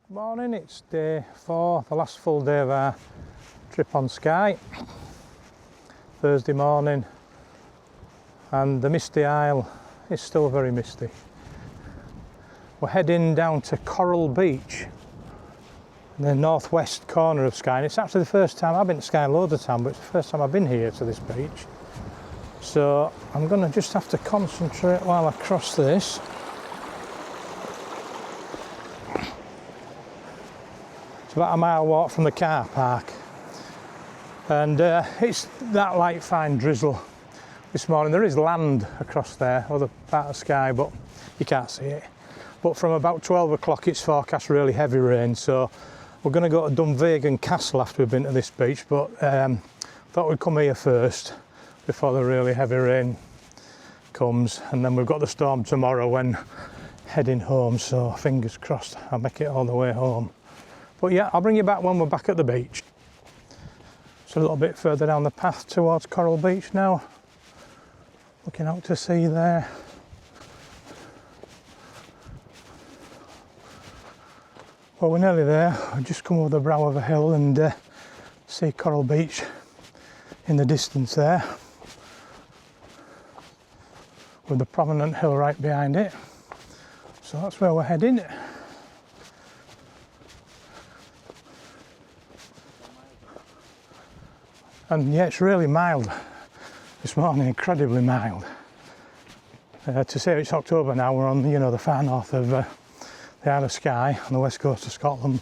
Morning, it's day 4, the last full day of our trip on Skye. Thursday morning, and the misty Isle is still very misty. We're heading down to Coral Beach, in the northwest corner of Skye. And it's actually the first time I've been to Skye loads of time, but it's the first time I've been here to this beach. So I'm going to just have to concentrate while I cross this. About a mile walk from the car park, and it's that light fine drizzle this morning. There is land across there, other part of Skye, but you can't see it. But from about 12 o'clock it's forecast really heavy rain, so we're going to go to Dunvegan Castle after we've been to this beach, but thought we'd come here first before the really heavy rain comes, and then we've got the storm tomorrow when heading home, so fingers crossed I'll make it all the way home. But yeah, I'll bring you back when we're back at the beach. So a little bit further down the path towards Coral Beach now. Looking out to sea there. Well, we're nearly there. I've just come over the brow of a hill and see Coral Beach in the distance there, with the prominent hill right behind it. So that's where we're heading. And yeah, it's really mild this morning, incredibly mild. To say it's October now, we're on the far north of the Isle of Skye on the west coast of Scotland.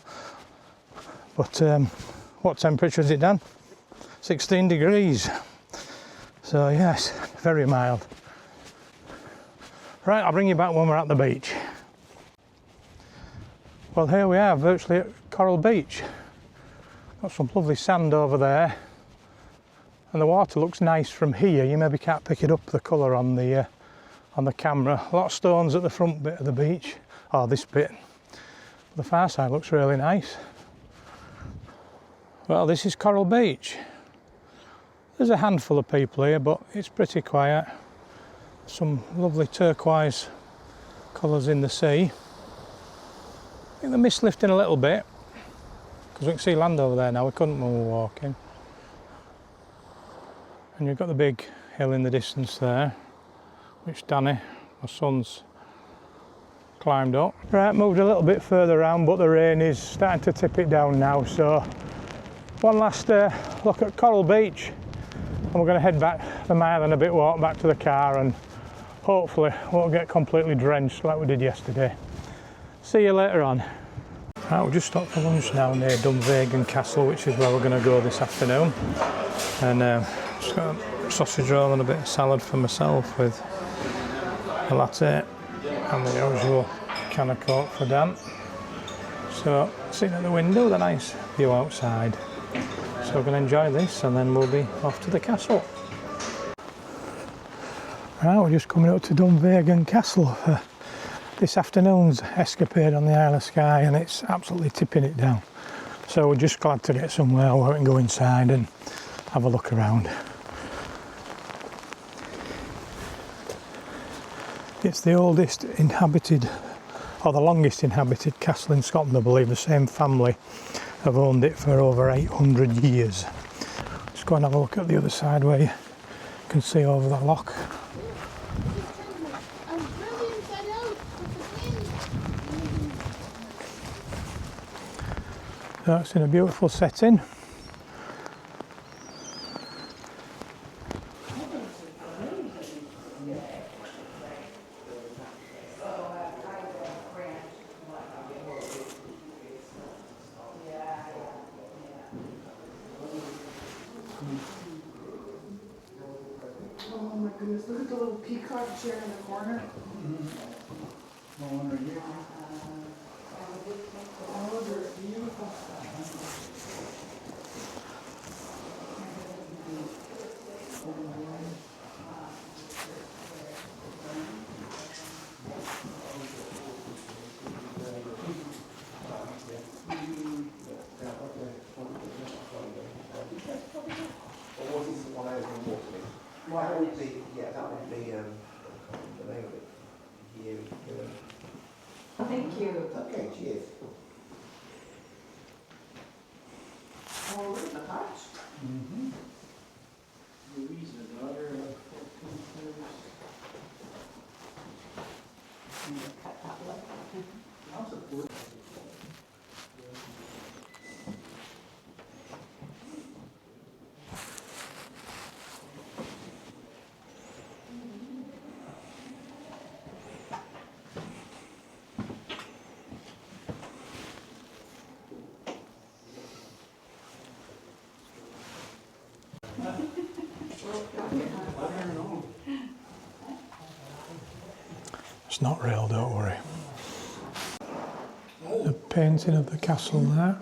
But what temperature is it, Dan? 16 degrees. So yes, very mild. Right, I'll bring you back when we're at the beach. Well, here we are, virtually at Coral Beach. Got some lovely sand over there. And the water looks nice from here. You maybe can't pick it up, the colour on the camera. A lot of stones at the front bit of the beach, or this bit. The far side looks really nice. Well, this is Coral Beach. There's a handful of people here, but it's pretty quiet. Some lovely turquoise colours in the sea. I think the mist's lifting a little bit, because we can see land over there now. We couldn't when we were walking. And you've got the big hill in the distance there, which Danny, my son's, climbed up. Right, moved a little bit further around, but the rain is starting to tip it down now. So one last look at Coral Beach, and we're going to head back the mile and a bit walk back to the car, and hopefully won't get completely drenched like we did yesterday. See you later on. Right, we've just stopped for lunch now near Dunvegan Castle, which is where we're going to go this afternoon. And just got a sausage roll and a bit of salad for myself with a latte and the usual can of Coke for Dan. So sitting at the window with a nice view outside. So we're going to enjoy this and then we'll be off to the castle. Right, we're just coming up to Dunvegan Castle for this afternoon's escapade on the Isle of Skye, and it's absolutely tipping it down. So we're just glad to get somewhere where we can go inside and have a look around. It's the oldest inhabited, or the longest inhabited castle in Scotland, I believe. The same family have owned it for over 800 years. Let's go and have a look at the other side where you can see over the loch. So it's in a beautiful setting. Oh my goodness, look at the little peacock chair in the corner. No wonder you. Oh, they're beautiful. Well, that would be, yeah, that would be the name of it. Thank you. Okay, cheers. It's not real, don't worry. The painting of the castle there.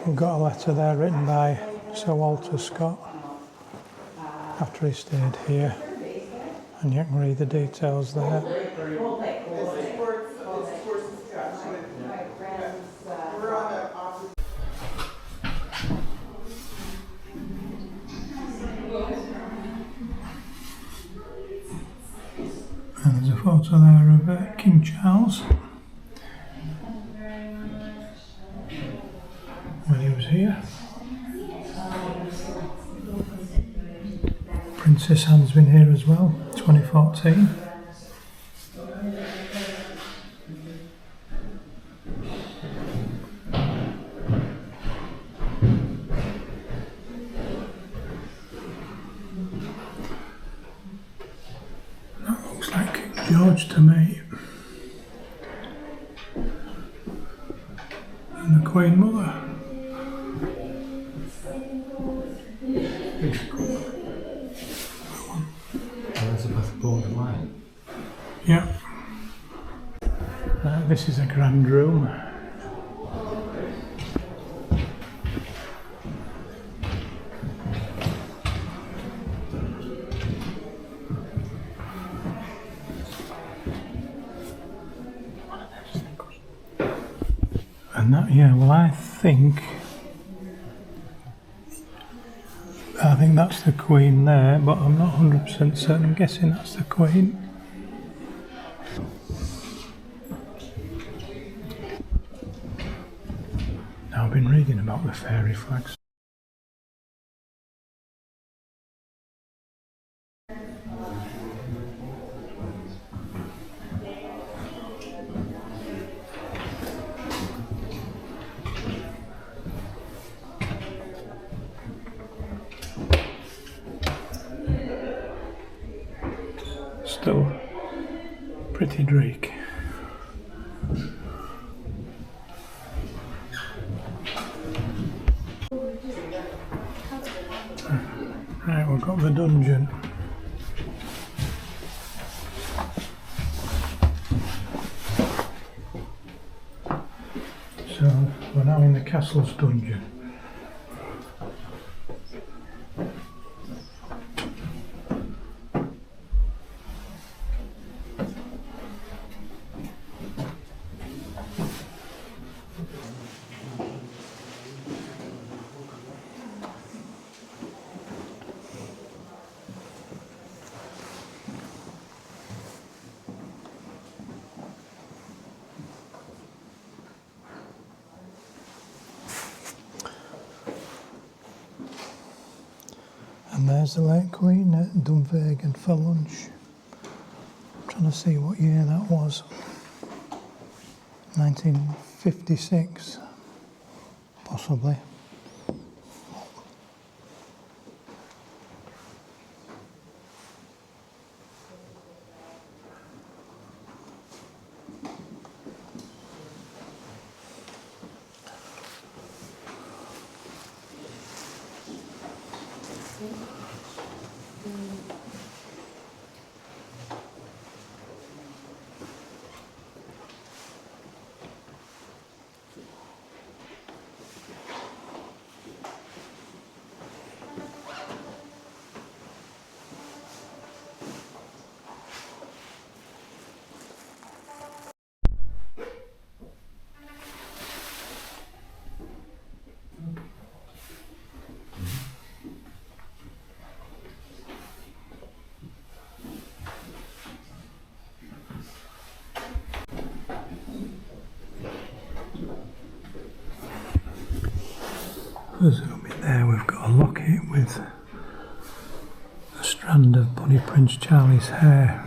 We've got a letter there written by Sir Walter Scott after he stayed here, and you can read the details there. And there's a photo there of King Charles when he was here. Princess Anne's been here as well, 2014. That looks like King George to me. And the Queen Mother. Elizabeth borderline. Yeah. This is a grand room. And that, yeah, well, I think that's the Queen there, but I'm not 100% certain. I'm guessing that's the Queen. Now, I've been reading about the fairy flags. Still pretty Drake. Right, we've got the dungeon. So we're now in the castle's dungeon. And there's the late Queen at Dunvegan for lunch. I'm trying to see what year that was. 1956, possibly. Zoom in there, we've got a locket with a strand of Bonnie Prince Charlie's hair.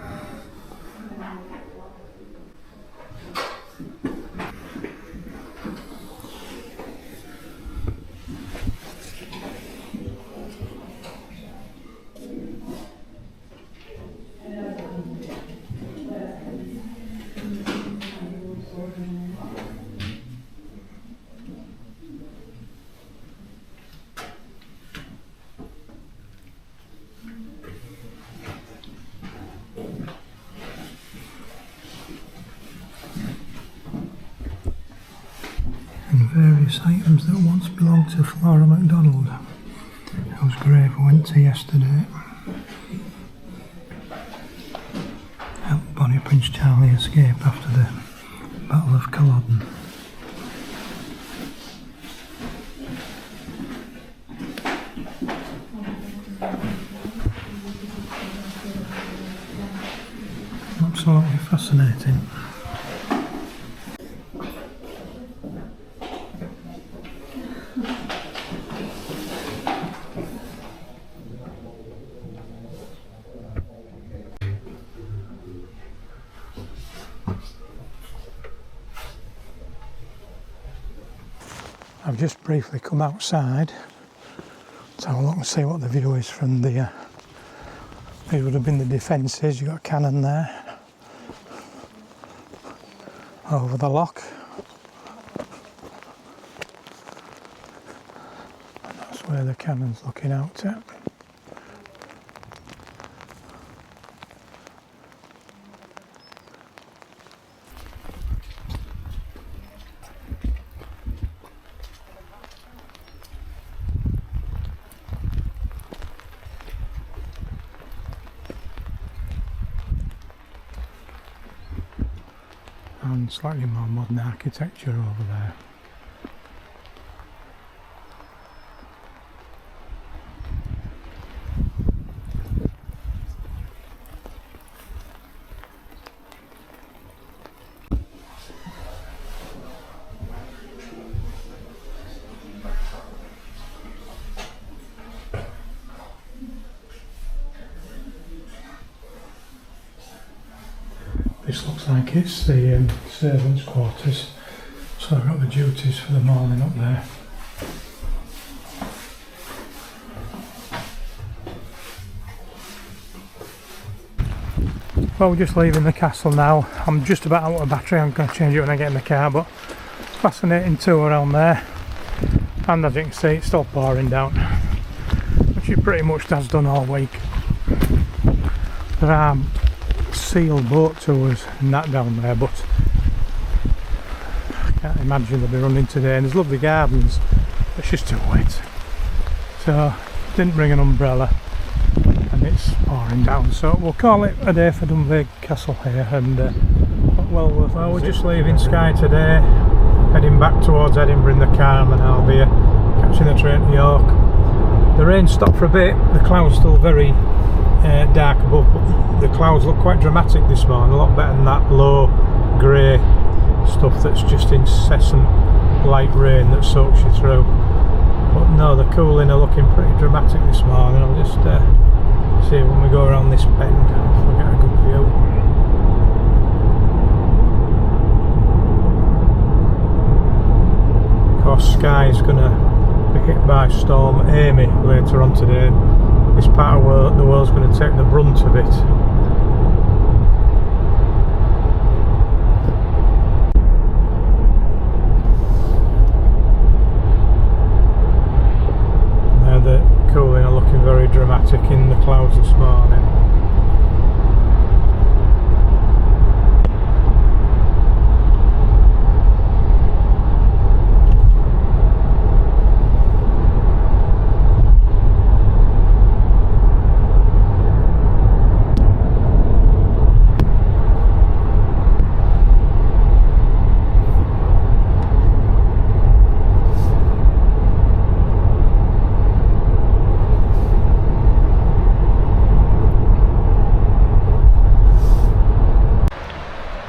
various items that once belonged to Flora MacDonald, whose grave we went to yesterday. Helped Bonnie Prince Charlie escape after the Battle of Culloden. Absolutely fascinating. I've just briefly come outside to have a look and see what the view is from the these would have been the defences. You've got a cannon there over the lock, and that's where the cannon's looking out at. And slightly more modern architecture over there. This looks like it's the servants' quarters, so I've got the duties for the morning up there. Well, we're just leaving the castle now. I'm just about out of battery. I'm going to change it when I get in the car, but fascinating tour around there. And as you can see, it's still pouring down, which it pretty much has done all week. There are sealed boat tours and that down there, but I can't imagine they'll be running today. And there's lovely gardens, it's just too wet, so didn't bring an umbrella and it's pouring down, so we'll call it a day for Dunvegan Castle here, and well worth it. Well, we're just leaving Skye today, heading back towards Edinburgh in the car, and then I'll be catching the train to York. The rain stopped for a bit, the clouds still very dark above, but the clouds look quite dramatic this morning, a lot better than that low grey stuff that's just incessant light rain that soaks you through. But no, the cooling are looking pretty dramatic this morning. I'll just see when we go around this bend if we get a good view. Of course, Skye is going to be hit by Storm Amy later on today. This part of the world's going to take the brunt of it. Now the cooling are looking very dramatic in the clouds this morning.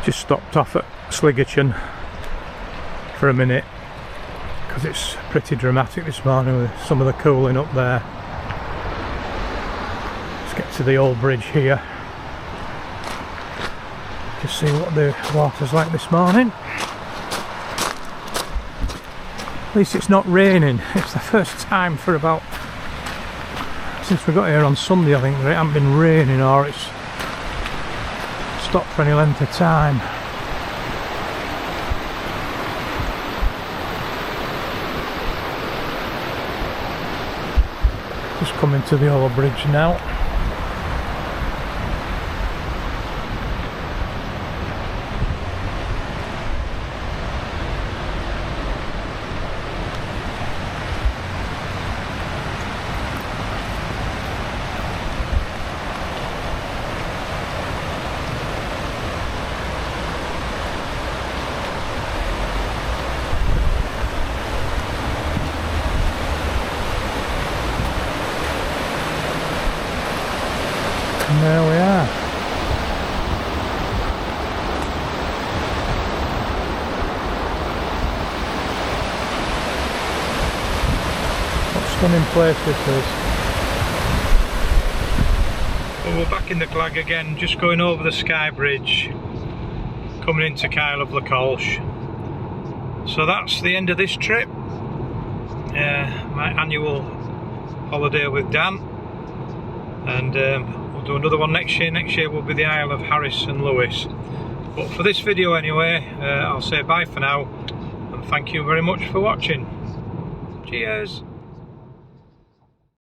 Just stopped off at Sliggerton for a minute because it's pretty dramatic this morning with some of the cooling up there. Let's get to the old bridge here, just see what the water's like this morning. At least it's not raining. It's the first time for about, since we got here on Sunday, I think, that it hasn't been raining or it's stopped for any length of time. Just coming to the old bridge now. And there we are. What a stunning place this is. Well, we're back in the Glag again, just going over the Skye Bridge, coming into Isle of Skye. So that's the end of this trip. My annual holiday with Dan, and we'll do another one next year. Next year will be the Isle of Harris and Lewis. But for this video anyway, I'll say bye for now, and thank you very much for watching. Cheers.